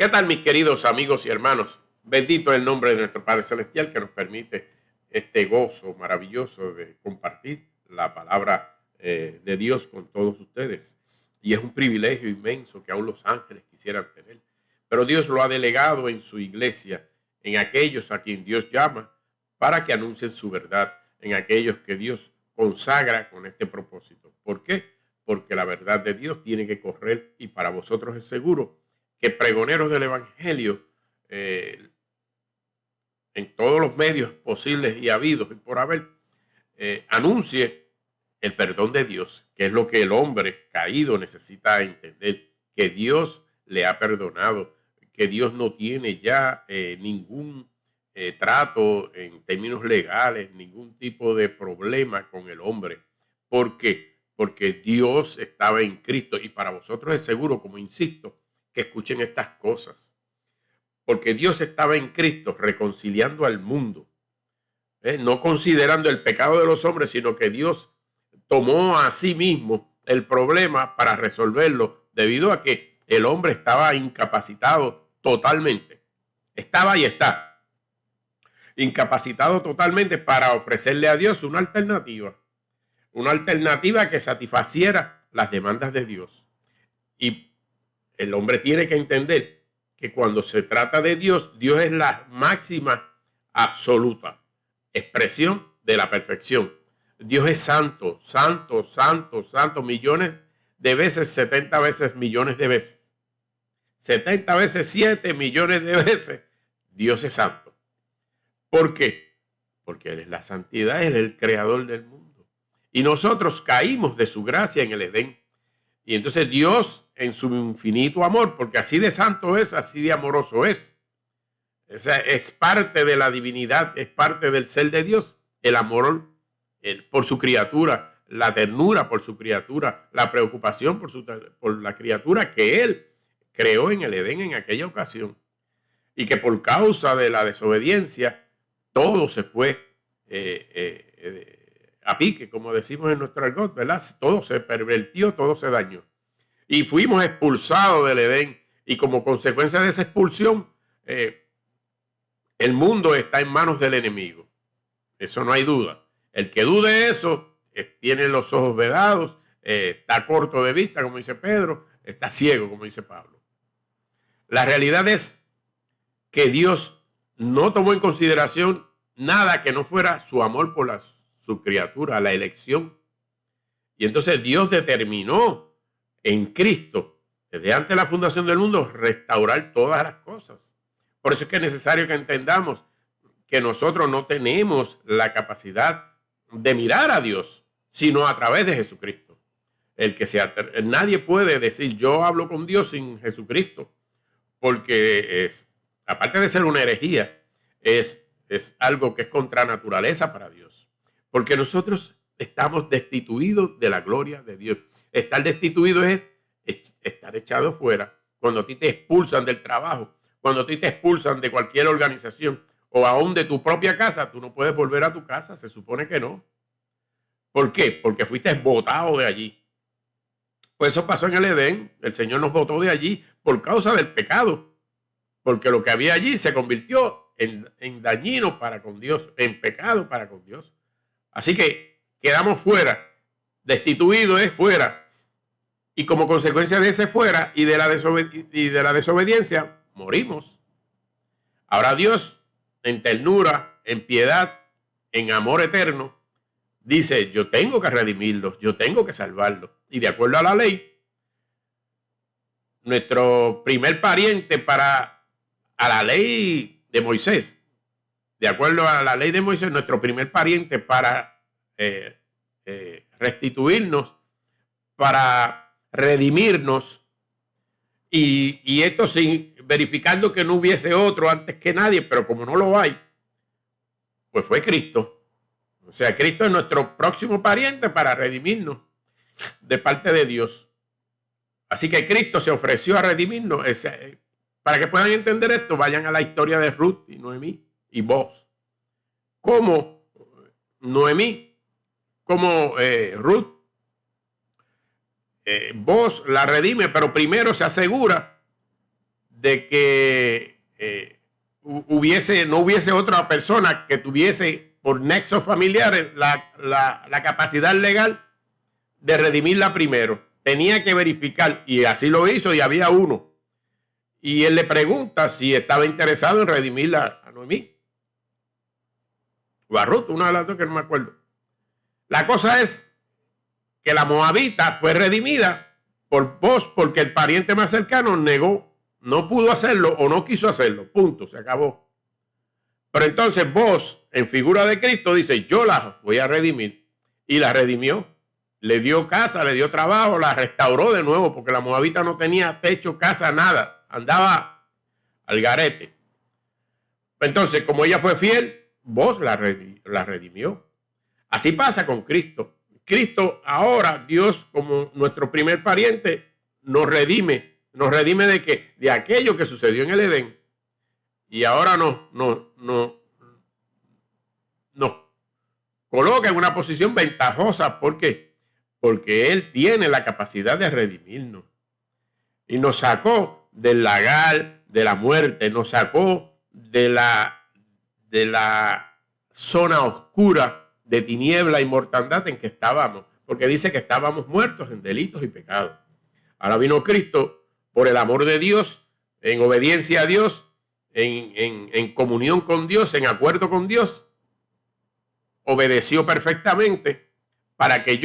¿Qué tal, mis queridos amigos y hermanos? Bendito es el nombre de nuestro Padre Celestial que nos permite este gozo maravilloso de compartir la palabra de Dios con todos ustedes. Y es un privilegio inmenso que aún los ángeles quisieran tener. Pero Dios lo ha delegado en su iglesia, en aquellos a quien Dios llama, para que anuncien su verdad, en aquellos que Dios consagra con este propósito. ¿Por qué? Porque la verdad de Dios tiene que correr y para vosotros es seguro que pregoneros del Evangelio en todos los medios posibles y habidos y por haber, anuncie el perdón de Dios, que es lo que el hombre caído necesita entender, que Dios le ha perdonado, que Dios no tiene ya ningún trato en términos legales, ningún tipo de problema con el hombre. ¿Por qué? Porque Dios estaba en Cristo y para vosotros es seguro, como insisto, que escuchen estas cosas. Porque Dios estaba en Cristo reconciliando al mundo, no considerando el pecado de los hombres, sino que Dios tomó a sí mismo el problema para resolverlo, debido a que el hombre estaba incapacitado totalmente. Estaba y está incapacitado totalmente para ofrecerle a Dios una alternativa que satisfaciera las demandas de Dios. Y el hombre tiene que entender que cuando se trata de Dios, Dios es la máxima absoluta expresión de la perfección. Dios es santo, santo, santo, santo, millones de veces, 70 veces, millones de veces. 70 veces 7 millones de veces. Dios es santo. ¿Por qué? Porque Él es la santidad, Él es el creador del mundo. Y nosotros caímos de su gracia en el Edén. Y entonces Dios, en su infinito amor, porque así de santo es, así de amoroso es. Esa es parte de la divinidad, es parte del ser de Dios, el amor por su criatura, la ternura por su criatura, la preocupación por la criatura que Él creó en el Edén en aquella ocasión. Y que por causa de la desobediencia, todo se fue a pique, como decimos en nuestro argot, ¿verdad? Todo se pervertió, todo se dañó. Y fuimos expulsados del Edén. Y como consecuencia de esa expulsión, el mundo está en manos del enemigo. Eso no hay duda. El que dude eso, tiene los ojos vedados, está corto de vista, como dice Pedro, está ciego, como dice Pablo. La realidad es que Dios no tomó en consideración nada que no fuera su amor por su criatura, la elección. Y entonces Dios determinó en Cristo, desde antes de la fundación del mundo, restaurar todas las cosas. Por eso es que es necesario que entendamos que nosotros no tenemos la capacidad de mirar a Dios, sino a través de Jesucristo. Nadie puede decir, yo hablo con Dios sin Jesucristo, porque aparte de ser una herejía, es algo que es contra naturaleza para Dios. Porque nosotros estamos destituidos de la gloria de Dios. Estar destituido es estar echado fuera. Cuando a ti te expulsan del trabajo, cuando a ti te expulsan de cualquier organización o aún de tu propia casa, tú no puedes volver a tu casa. Se supone que no. ¿Por qué? Porque fuiste botado de allí. Pues eso pasó en el Edén. El Señor nos botó de allí por causa del pecado. Porque lo que había allí se convirtió en dañino para con Dios, en pecado para con Dios. Así que quedamos fuera. Destituido es fuera. Y como consecuencia de ese fuera y de la desobediencia, morimos. Ahora Dios, en ternura, en piedad, en amor eterno, dice, yo tengo que redimirlos, yo tengo que salvarlos. Y de acuerdo a la ley, nuestro primer pariente a la ley de Moisés, de acuerdo a la ley de Moisés, nuestro primer pariente para restituirnos, para redimirnos, y esto sin verificando que no hubiese otro antes que nadie, pero como no lo hay, pues fue Cristo. O sea, Cristo es nuestro próximo pariente para redimirnos de parte de Dios. Así que Cristo se ofreció a redimirnos. Para que puedan entender esto, vayan a la historia de Ruth y Noemí y Boaz. Como Noemí, como Ruth, Boaz la redime, pero primero se asegura de que no hubiese otra persona que tuviese por nexos familiares la capacidad legal de redimirla primero. Tenía que verificar, y así lo hizo, y había uno. Y él le pregunta si estaba interesado en redimirla a Noemí. O a Ruth, una de las dos que no me acuerdo. La cosa es que la moabita fue redimida por Boaz porque el pariente más cercano negó, no pudo hacerlo o no quiso hacerlo. Punto, se acabó. Pero entonces Boaz, en figura de Cristo, dice, yo la voy a redimir. Y la redimió. Le dio casa, le dio trabajo, la restauró de nuevo porque la moabita no tenía techo, casa, nada. Andaba al garete. Entonces, como ella fue fiel, Boaz la redimió. Así pasa con Cristo. Cristo ahora, Dios como nuestro primer pariente, nos redime. ¿Nos redime de qué? De aquello que sucedió en el Edén. Y ahora nos coloca en una posición ventajosa. ¿Por qué? Porque Él tiene la capacidad de redimirnos. Y nos sacó del lagar de la muerte, nos sacó de la zona oscura de tiniebla y mortandad en que estábamos. Porque dice que estábamos muertos en delitos y pecados. Ahora vino Cristo por el amor de Dios, en obediencia a Dios, en comunión con Dios, en acuerdo con Dios. Obedeció perfectamente para que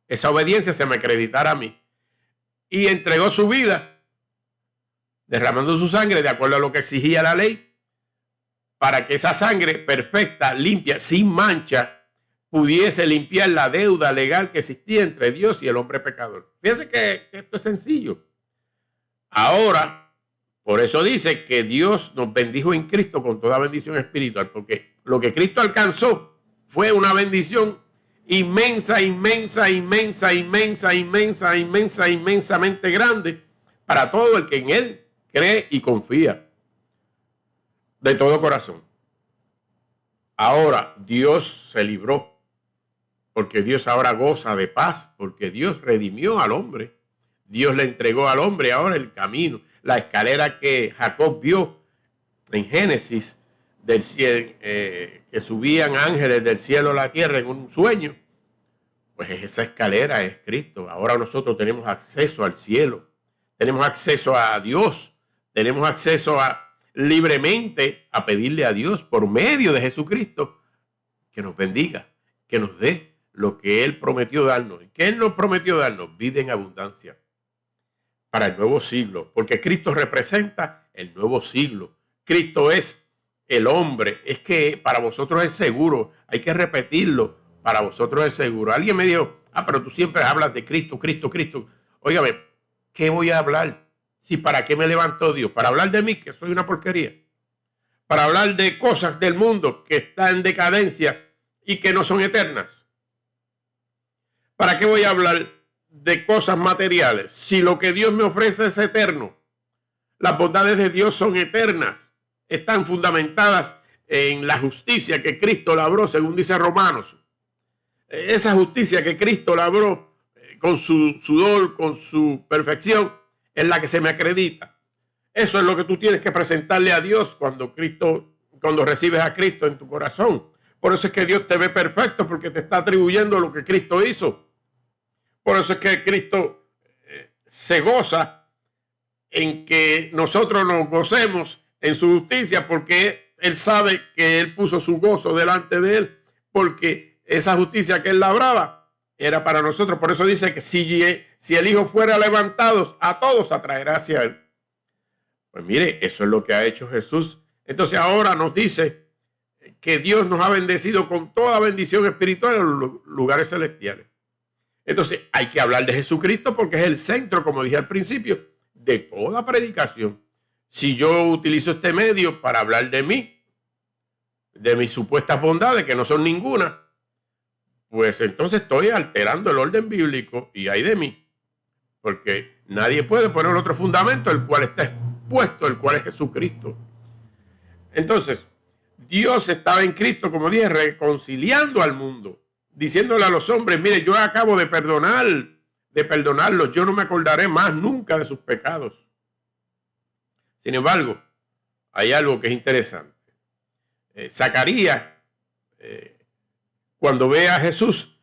esa obediencia se me acreditara a mí. Y entregó su vida, derramando su sangre de acuerdo a lo que exigía la ley, para que esa sangre perfecta, limpia, sin mancha, pudiese limpiar la deuda legal que existía entre Dios y el hombre pecador. Fíjense que esto es sencillo. Ahora, por eso dice que Dios nos bendijo en Cristo con toda bendición espiritual, porque lo que Cristo alcanzó fue una bendición inmensamente grande para todo el que en Él cree y confía de todo corazón. Ahora Dios se libró, porque Dios ahora goza de paz, porque Dios redimió al hombre. Dios le entregó al hombre ahora el camino, la escalera que Jacob vio en Génesis, del cielo, que subían ángeles del cielo a la tierra en un sueño. Pues esa escalera es Cristo. Ahora nosotros tenemos acceso al cielo, tenemos acceso a Dios, tenemos acceso libremente a pedirle a Dios por medio de Jesucristo que nos bendiga, que nos dé lo que Él prometió darnos. ¿Qué Él nos prometió darnos? Vida en abundancia para el nuevo siglo, porque Cristo representa el nuevo siglo. Cristo es el hombre. Es que para vosotros es seguro, hay que repetirlo, para vosotros es seguro. Alguien me dijo, pero tú siempre hablas de Cristo, Cristo, Cristo. Óigame, ¿qué voy a hablar? Si para qué me levantó Dios, para hablar de mí, que soy una porquería, para hablar de cosas del mundo que están en decadencia y que no son eternas. ¿Para qué voy a hablar de cosas materiales si lo que Dios me ofrece es eterno? Las bondades de Dios son eternas, están fundamentadas en la justicia que Cristo labró, según dice Romanos. Esa justicia que Cristo labró con su sudor, con su perfección, es la que se me acredita. Eso es lo que tú tienes que presentarle a Dios cuando recibes a Cristo en tu corazón. Por eso es que Dios te ve perfecto, porque te está atribuyendo lo que Cristo hizo. Por eso es que Cristo se goza en que nosotros nos gocemos en su justicia, porque Él sabe que Él puso su gozo delante de Él, porque esa justicia que Él labraba era para nosotros. Por eso dice que si el Hijo fuera levantado, a todos atraerá hacia Él. Pues mire, eso es lo que ha hecho Jesús. Entonces ahora nos dice que Dios nos ha bendecido con toda bendición espiritual en los lugares celestiales. Entonces hay que hablar de Jesucristo, porque es el centro, como dije al principio, de toda predicación. Si yo utilizo este medio para hablar de mí, de mis supuestas bondades, que no son ninguna, pues entonces estoy alterando el orden bíblico y hay de mí. Porque nadie puede poner otro fundamento, el cual está expuesto, el cual es Jesucristo. Entonces, Dios estaba en Cristo, como dije, reconciliando al mundo, diciéndole a los hombres, mire, yo acabo de perdonarlos, yo no me acordaré más nunca de sus pecados. Sin embargo, hay algo que es interesante. Zacarías, cuando ve a Jesús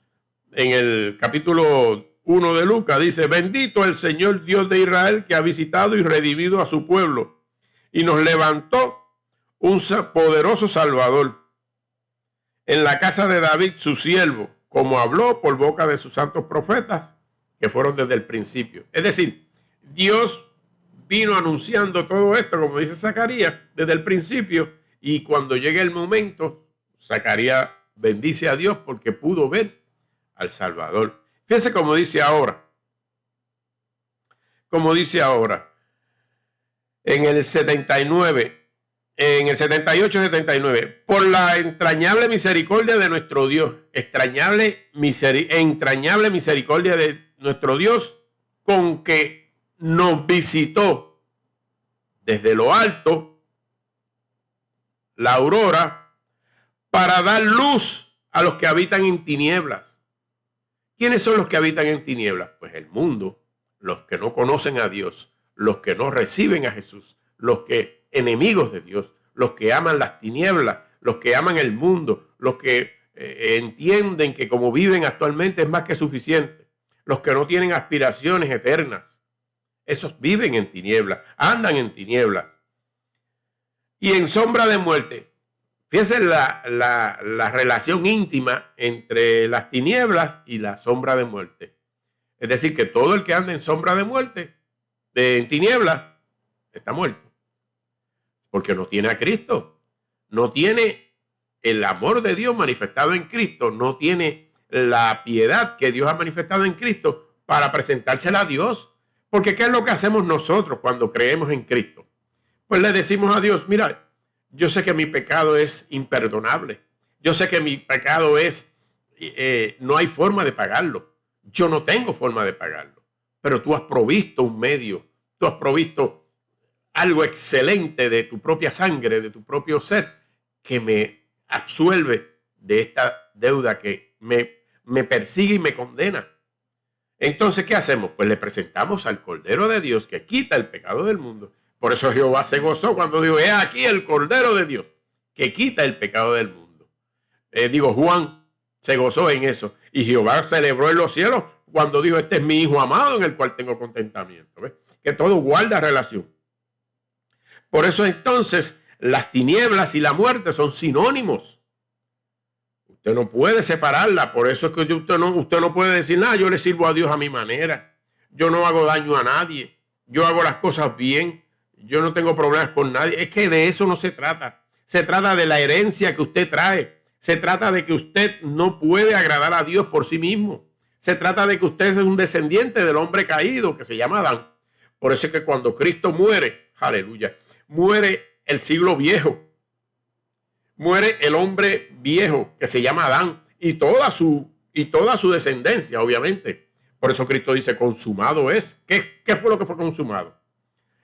en el capítulo 1 de Lucas, dice: bendito el Señor Dios de Israel, que ha visitado y redimido a su pueblo y nos levantó un poderoso Salvador en la casa de David, su siervo, como habló por boca de sus santos profetas, que fueron desde el principio. Es decir, Dios vino anunciando todo esto, como dice Zacarías, desde el principio, y cuando llega el momento, Zacarías bendice a Dios porque pudo ver al Salvador. Fíjense cómo dice ahora. Como dice ahora, en el 79, en el 78-79, por la entrañable misericordia de nuestro Dios, entrañable misericordia de nuestro Dios, con que nos visitó desde lo alto la aurora para dar luz a los que habitan en tinieblas. ¿Quiénes son los que habitan en tinieblas? Pues el mundo, los que no conocen a Dios, los que no reciben a Jesús, los que enemigos de Dios, los que aman las tinieblas, los que aman el mundo, los que entienden que como viven actualmente es más que suficiente, los que no tienen aspiraciones eternas. Esos viven en tinieblas, andan en tinieblas y en sombra de muerte. Fíjense la relación íntima entre las tinieblas y la sombra de muerte. Es decir, que todo el que anda en sombra de muerte, en tinieblas, está muerto. Porque no tiene a Cristo. No tiene el amor de Dios manifestado en Cristo. No tiene la piedad que Dios ha manifestado en Cristo para presentársela a Dios. Porque ¿qué es lo que hacemos nosotros cuando creemos en Cristo? Pues le decimos a Dios: mira, yo sé que mi pecado es imperdonable. Yo sé que mi pecado es, no hay forma de pagarlo. Yo no tengo forma de pagarlo. Pero tú has provisto un medio. Tú has provisto algo excelente de tu propia sangre, de tu propio ser, que me absuelve de esta deuda que me persigue y me condena. Entonces, ¿qué hacemos? Pues le presentamos al Cordero de Dios que quita el pecado del mundo. Por eso Jehová se gozó cuando dijo: he aquí el Cordero de Dios que quita el pecado del mundo. Juan se gozó en eso. Y Jehová celebró en los cielos cuando dijo: este es mi Hijo amado en el cual tengo contentamiento. ¿Ves? Que todo guarda relación. Por eso entonces las tinieblas y la muerte son sinónimos. Usted no puede separarla. Por eso es que usted no puede decir: nada, yo le sirvo a Dios a mi manera. Yo no hago daño a nadie. Yo hago las cosas bien. Yo no tengo problemas con nadie. Es que de eso no se trata. Se trata de la herencia que usted trae. Se trata de que usted no puede agradar a Dios por sí mismo. Se trata de que usted es un descendiente del hombre caído que se llama Adán. Por eso es que cuando Cristo muere, aleluya, muere el siglo viejo. Muere el hombre viejo que se llama Adán y toda su descendencia, obviamente. Por eso Cristo dice: consumado es. ¿Qué fue lo que fue consumado?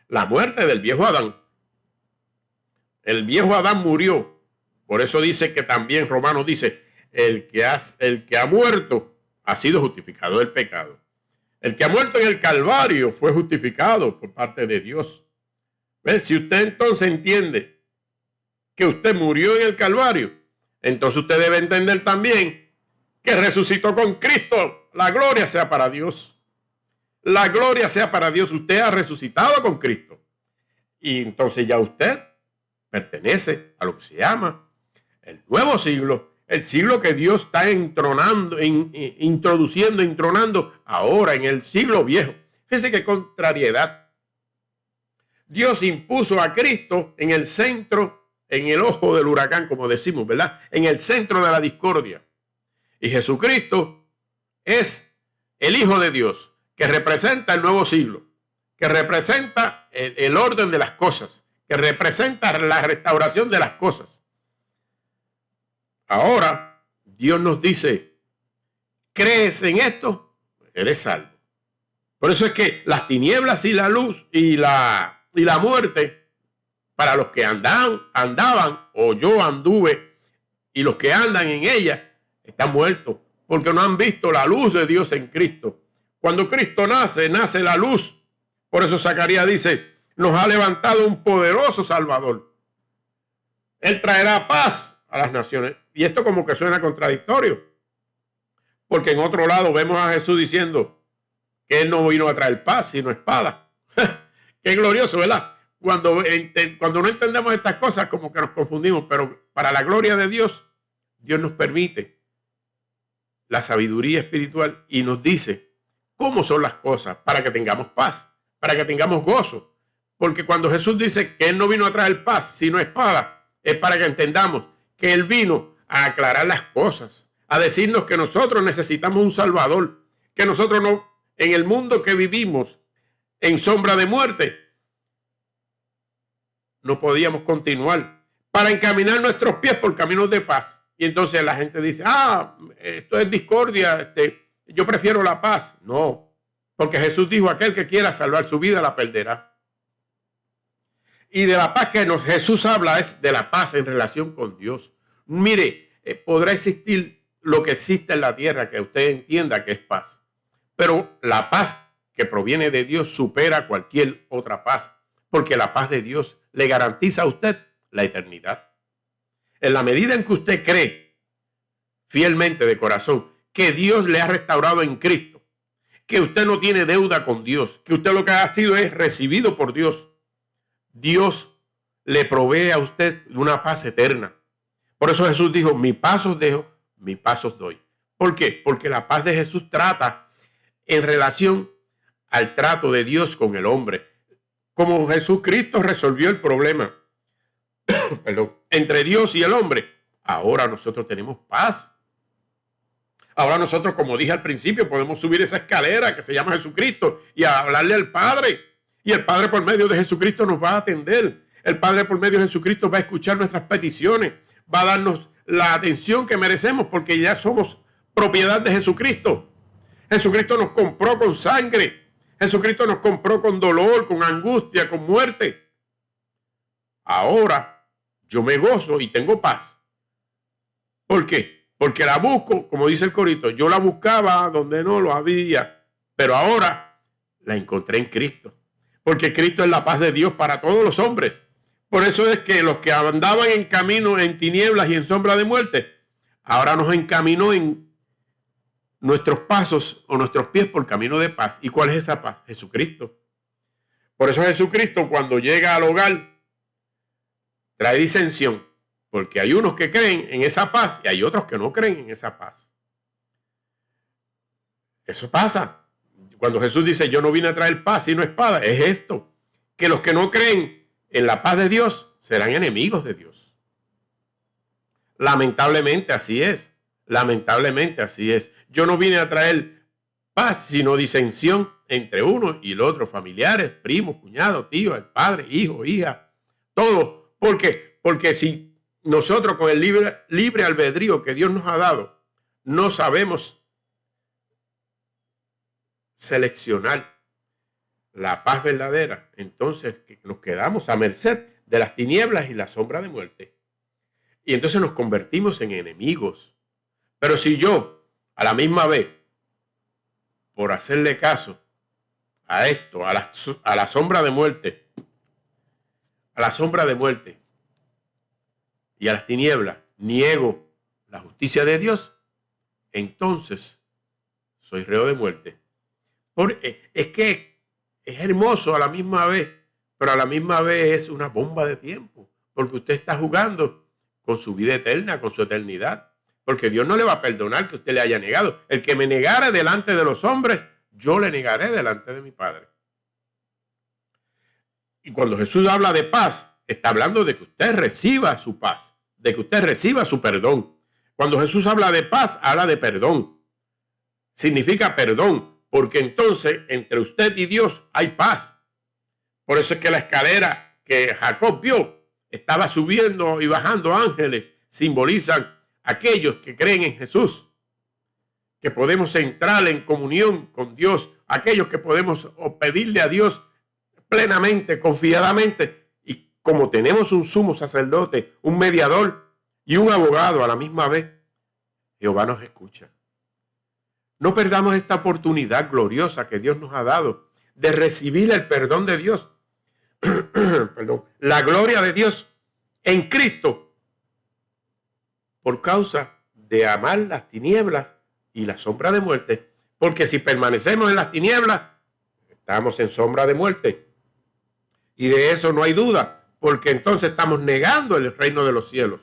La muerte del viejo Adán. El viejo Adán murió. Por eso dice que también Romanos dice: el que ha muerto ha sido justificado del pecado. El que ha muerto en el Calvario fue justificado por parte de Dios. ¿Ves? Si usted entonces entiende que usted murió en el Calvario, entonces usted debe entender también que resucitó con Cristo. La gloria sea para Dios. La gloria sea para Dios. Usted ha resucitado con Cristo. Y entonces ya usted pertenece a lo que se llama el nuevo siglo. El siglo que Dios está entronando ahora en el siglo viejo. Fíjense qué contrariedad. Dios impuso a Cristo en el centro, en el ojo del huracán, como decimos, ¿verdad? En el centro de la discordia. Y Jesucristo es el Hijo de Dios, que representa el nuevo siglo, que representa el orden de las cosas, que representa la restauración de las cosas. Ahora, Dios nos dice: ¿crees en esto? Eres salvo. Por eso es que las tinieblas y la luz y la muerte, para los que andaban, o yo anduve, y los que andan en ella, están muertos, porque no han visto la luz de Dios en Cristo. Cuando Cristo nace la luz. Por eso Zacarías dice: nos ha levantado un poderoso Salvador. Él traerá paz a las naciones. Y esto como que suena contradictorio, porque en otro lado vemos a Jesús diciendo que Él no vino a traer paz, sino espada. Qué glorioso, ¿verdad? Cuando no entendemos estas cosas, como que nos confundimos, pero para la gloria de Dios, Dios nos permite la sabiduría espiritual y nos dice cómo son las cosas para que tengamos paz, para que tengamos gozo. Porque cuando Jesús dice que Él no vino a traer paz, sino espada, es para que entendamos que Él vino a aclarar las cosas, a decirnos que nosotros necesitamos un Salvador, que nosotros no, en el mundo que vivimos, en sombra de muerte, no podíamos continuar para encaminar nuestros pies por caminos de paz. Y entonces la gente dice, esto es discordia, yo prefiero la paz. No, porque Jesús dijo, aquel que quiera salvar su vida la perderá. Y de la paz que Jesús habla es de la paz en relación con Dios. Mire, podrá existir lo que existe en la tierra, que usted entienda que es paz. Pero la paz que proviene de Dios supera cualquier otra paz, porque la paz de Dios le garantiza a usted la eternidad. En la medida en que usted cree fielmente de corazón que Dios le ha restaurado en Cristo, que usted no tiene deuda con Dios, que usted lo que ha sido es recibido por Dios, Dios le provee a usted una paz eterna. Por eso Jesús dijo, mi paz os dejo, mi paz os doy. ¿Por qué? Porque la paz de Jesús trata en relación al trato de Dios con el hombre. Como Jesucristo resolvió el problema entre Dios y el hombre, ahora nosotros tenemos paz. Ahora nosotros, como dije al principio, podemos subir esa escalera que se llama Jesucristo y hablarle al Padre. Y el Padre por medio de Jesucristo nos va a atender. El Padre por medio de Jesucristo va a escuchar nuestras peticiones. Va a darnos la atención que merecemos porque ya somos propiedad de Jesucristo. Jesucristo nos compró con sangre. Jesucristo nos compró con dolor, con angustia, con muerte. Ahora yo me gozo y tengo paz. ¿Por qué? Porque la busco, como dice el corito, yo la buscaba donde no lo había, pero ahora la encontré en Cristo. Porque Cristo es la paz de Dios para todos los hombres. Por eso es que los que andaban en camino, en tinieblas y en sombra de muerte, ahora nos encaminó en nuestros pasos o nuestros pies por camino de paz. ¿Y cuál es esa paz? Jesucristo. Por eso Jesucristo, cuando llega al hogar, trae disensión. Porque hay unos que creen en esa paz y hay otros que no creen en esa paz. Eso pasa. Cuando Jesús dice, yo no vine a traer paz sino espada, es esto. Que los que no creen en la paz de Dios serán enemigos de Dios. Lamentablemente así es. Lamentablemente así es. Yo no vine a traer paz, sino disensión entre uno y el otro, familiares, primos, cuñados, tíos, el padre, hijo, hija, todo. ¿Por qué? Porque si nosotros con el libre albedrío que Dios nos ha dado, no sabemos seleccionar la paz verdadera, entonces nos quedamos a merced de las tinieblas y la sombra de muerte. Y entonces nos convertimos en enemigos. Pero si yo, a la misma vez, por hacerle caso a esto, a la sombra de muerte, y a las tinieblas, niego la justicia de Dios, entonces soy reo de muerte. Es que es hermoso a la misma vez, pero a la misma vez es una bomba de tiempo, porque usted está jugando con su vida eterna, con su eternidad, porque Dios no le va a perdonar que usted le haya negado. El que me negare delante de los hombres, yo le negaré delante de mi Padre. Y cuando Jesús habla de paz, está hablando de que usted reciba su paz, de que usted reciba su perdón. Cuando Jesús habla de paz, habla de perdón. Significa perdón, porque entonces entre usted y Dios hay paz. Por eso es que la escalera que Jacob vio estaba subiendo y bajando ángeles, simbolizan aquellos que creen en Jesús, que podemos entrar en comunión con Dios, aquellos que podemos pedirle a Dios plenamente, confiadamente, y como tenemos un sumo sacerdote, un mediador y un abogado a la misma vez, Jehová nos escucha. No perdamos esta oportunidad gloriosa que Dios nos ha dado de recibir el perdón de Dios, perdón, la gloria de Dios en Cristo por causa de amar las tinieblas y la sombra de muerte. Porque si permanecemos en las tinieblas, estamos en sombra de muerte. Y de eso no hay duda, porque entonces estamos negando el reino de los cielos.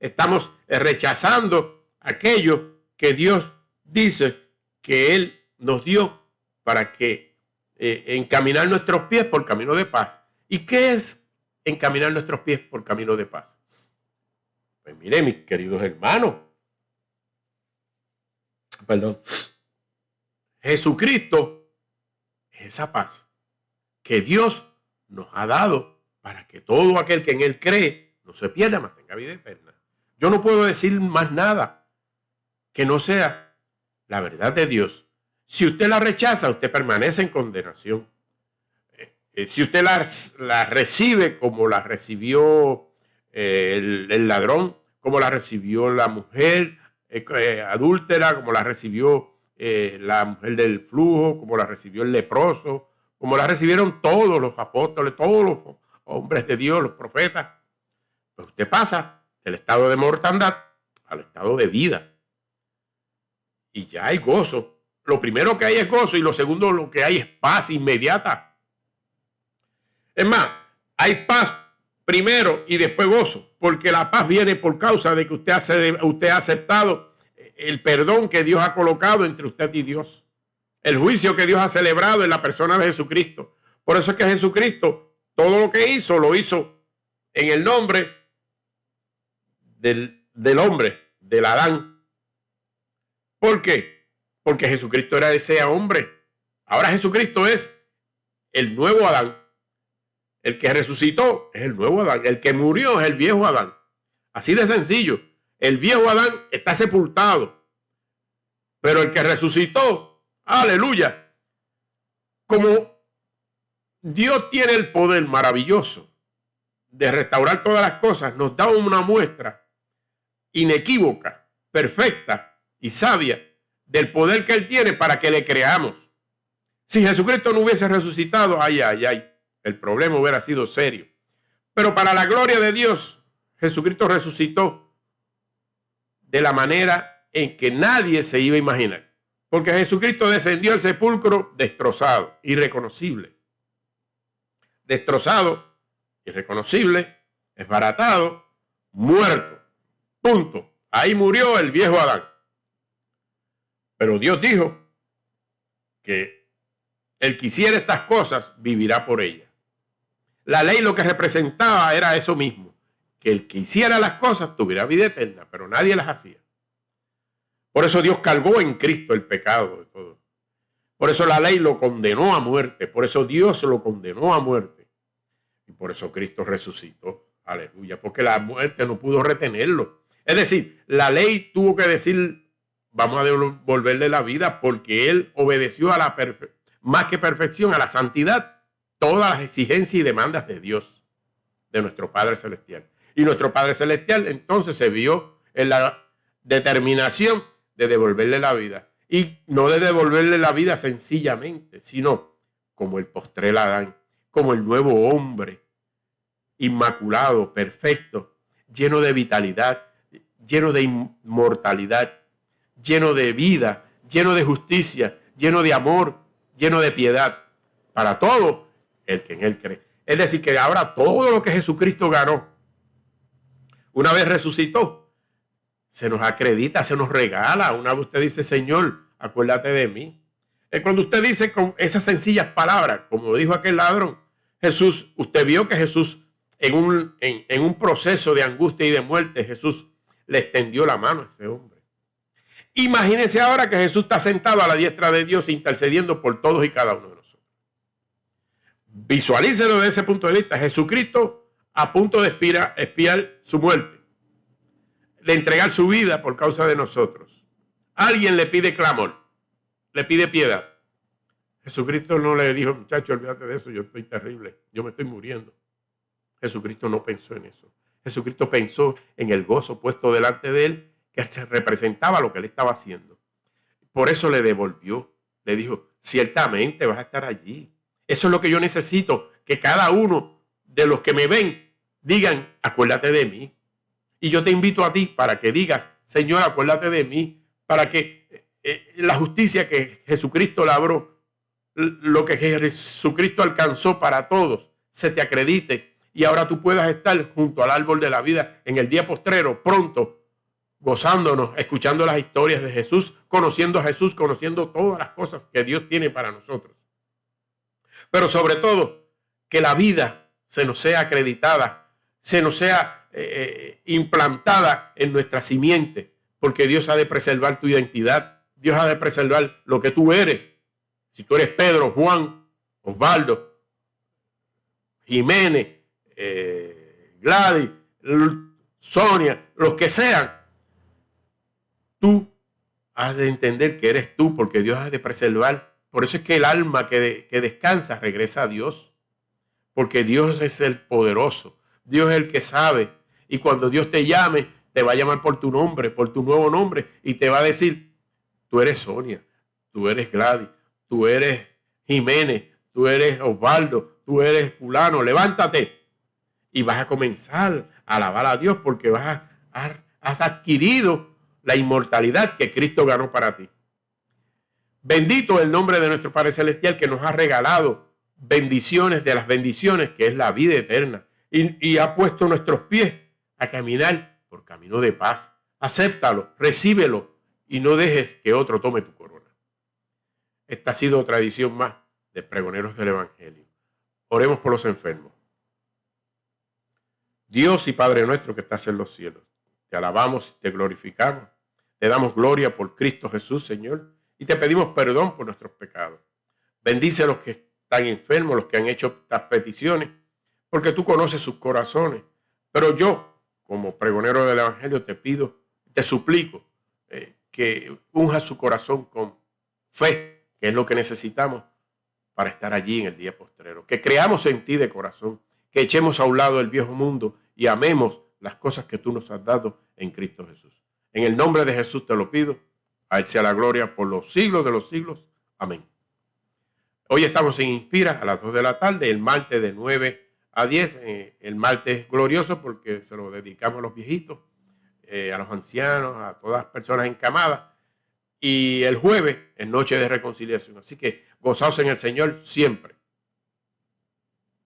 Estamos rechazando aquello que Dios dice que Él nos dio para que encaminar nuestros pies por camino de paz. ¿Y qué es encaminar nuestros pies por camino de paz? Pues mire, mis queridos hermanos, Jesucristo es esa paz que Dios nos ha dado para que todo aquel que en Él cree no se pierda, mas tenga vida eterna. Yo no puedo decir más nada que no sea la verdad de Dios. Si usted la rechaza, usted permanece en condenación. Si usted la recibe como la recibió el ladrón, como la recibió la mujer adúltera, como la recibió la mujer del flujo, como la recibió el leproso, como la recibieron todos los apóstoles, todos los hombres de Dios, los profetas, pues usted pasa del estado de mortandad al estado de vida. Y ya hay gozo. Lo primero que hay es gozo y lo segundo lo que hay es paz inmediata. Es más, hay paz primero y después gozo, porque la paz viene por causa de que usted ha aceptado el perdón que Dios ha colocado entre usted y Dios. El juicio que Dios ha celebrado en la persona de Jesucristo. Por eso es que Jesucristo, todo lo que hizo, lo hizo en el nombre del hombre, del Adán. ¿Por qué? Porque Jesucristo era ese hombre. Ahora Jesucristo es el nuevo Adán. El que resucitó es el nuevo Adán. El que murió es el viejo Adán. Así de sencillo. El viejo Adán está sepultado. Pero el que resucitó, aleluya. Como Dios tiene el poder maravilloso de restaurar todas las cosas, nos da una muestra inequívoca, perfecta y sabia del poder que Él tiene para que le creamos. Si Jesucristo no hubiese resucitado, el problema hubiera sido serio. Pero para la gloria de Dios, Jesucristo resucitó de la manera en que nadie se iba a imaginar. Porque Jesucristo descendió al sepulcro destrozado, irreconocible. Destrozado, irreconocible, desbaratado, muerto. Punto. Ahí murió el viejo Adán. Pero Dios dijo que el que hiciera estas cosas vivirá por ellas. La ley lo que representaba era eso mismo, que el que hiciera las cosas tuviera vida eterna, pero nadie las hacía. Por eso Dios cargó en Cristo el pecado de todos. Por eso la ley lo condenó a muerte, por eso Dios lo condenó a muerte. Y por eso Cristo resucitó, aleluya, porque la muerte no pudo retenerlo. Es decir, la ley tuvo que decir, vamos a devolverle la vida, porque Él obedeció a la más que perfección, a la santidad, todas las exigencias y demandas de Dios, de nuestro Padre Celestial. Y nuestro Padre Celestial entonces se vio en la determinación de devolverle la vida. Y no de devolverle la vida sencillamente, sino como el postrer Adán, como el nuevo hombre, inmaculado, perfecto, lleno de vitalidad, lleno de inmortalidad, lleno de vida, lleno de justicia, lleno de amor, lleno de piedad, para todo el que en Él cree. Es decir, que ahora todo lo que Jesucristo ganó, una vez resucitó, se nos acredita, se nos regala. Una vez usted dice, Señor, acuérdate de mí. Es cuando usted dice con esas sencillas palabras, como dijo aquel ladrón, Jesús, usted vio que Jesús en un proceso de angustia y de muerte, Jesús le extendió la mano a ese hombre. Imagínense ahora que Jesús está sentado a la diestra de Dios intercediendo por todos y cada uno de nosotros. Visualícelo desde ese punto de vista. Jesucristo a punto de expiar su muerte, de entregar su vida por causa de nosotros. Alguien le pide clamor, le pide piedad. Jesucristo no le dijo, muchacho, olvídate de eso, yo estoy terrible, yo me estoy muriendo. Jesucristo no pensó en eso. Jesucristo pensó en el gozo puesto delante de Él, que se representaba lo que Él estaba haciendo. Por eso le devolvió, le dijo, ciertamente vas a estar allí. Eso es lo que yo necesito, que cada uno de los que me ven digan, acuérdate de mí. Y yo te invito a ti para que digas, Señor, acuérdate de mí, para que la justicia que Jesucristo labró, lo que Jesucristo alcanzó para todos, se te acredite y ahora tú puedas estar junto al árbol de la vida en el día postrero, pronto, gozándonos, escuchando las historias de Jesús, conociendo a Jesús, conociendo todas las cosas que Dios tiene para nosotros. Pero sobre todo, que la vida se nos sea acreditada, se nos sea implantada en nuestra simiente, porque Dios ha de preservar tu identidad, Dios ha de preservar lo que tú eres. Si tú eres Pedro, Juan, Osvaldo, Jiménez, Gladys, Sonia, los que sean, tú has de entender que eres tú, porque Dios ha de preservar. Por eso es que el alma que descansa regresa a Dios, porque Dios es el poderoso, Dios es el que sabe, y cuando Dios te llame, te va a llamar por tu nombre, por tu nuevo nombre, y te va a decir, tú eres Sonia, tú eres Gladys, tú eres Jiménez, tú eres Osvaldo, tú eres fulano, levántate, y vas a comenzar a alabar a Dios, porque has adquirido la inmortalidad que Cristo ganó para ti. Bendito el nombre de nuestro Padre Celestial, que nos ha regalado bendiciones de las bendiciones, que es la vida eterna, y ha puesto nuestros pies a caminar por camino de paz. Acéptalo, recíbelo y no dejes que otro tome tu corona. Esta ha sido otra edición más de Pregoneros del Evangelio. Oremos por los enfermos. Dios y Padre nuestro que estás en los cielos, te alabamos y te glorificamos. Te damos gloria por Cristo Jesús, Señor, y te pedimos perdón por nuestros pecados. Bendice a los que están enfermos, los que han hecho estas peticiones, porque tú conoces sus corazones. Pero yo, como pregonero del Evangelio, te pido, te suplico que unja su corazón con fe, que es lo que necesitamos para estar allí en el día postrero. Que creamos en ti de corazón, que echemos a un lado el viejo mundo y amemos las cosas que tú nos has dado en Cristo Jesús. En el nombre de Jesús te lo pido. A Él sea la gloria por los siglos de los siglos. Amén. Hoy estamos en Inspira a las 2 de la tarde, el martes de 9 a 10. El martes es glorioso porque se lo dedicamos a los viejitos, a los ancianos, a todas las personas encamadas. Y el jueves es noche de reconciliación. Así que gozaos en el Señor siempre.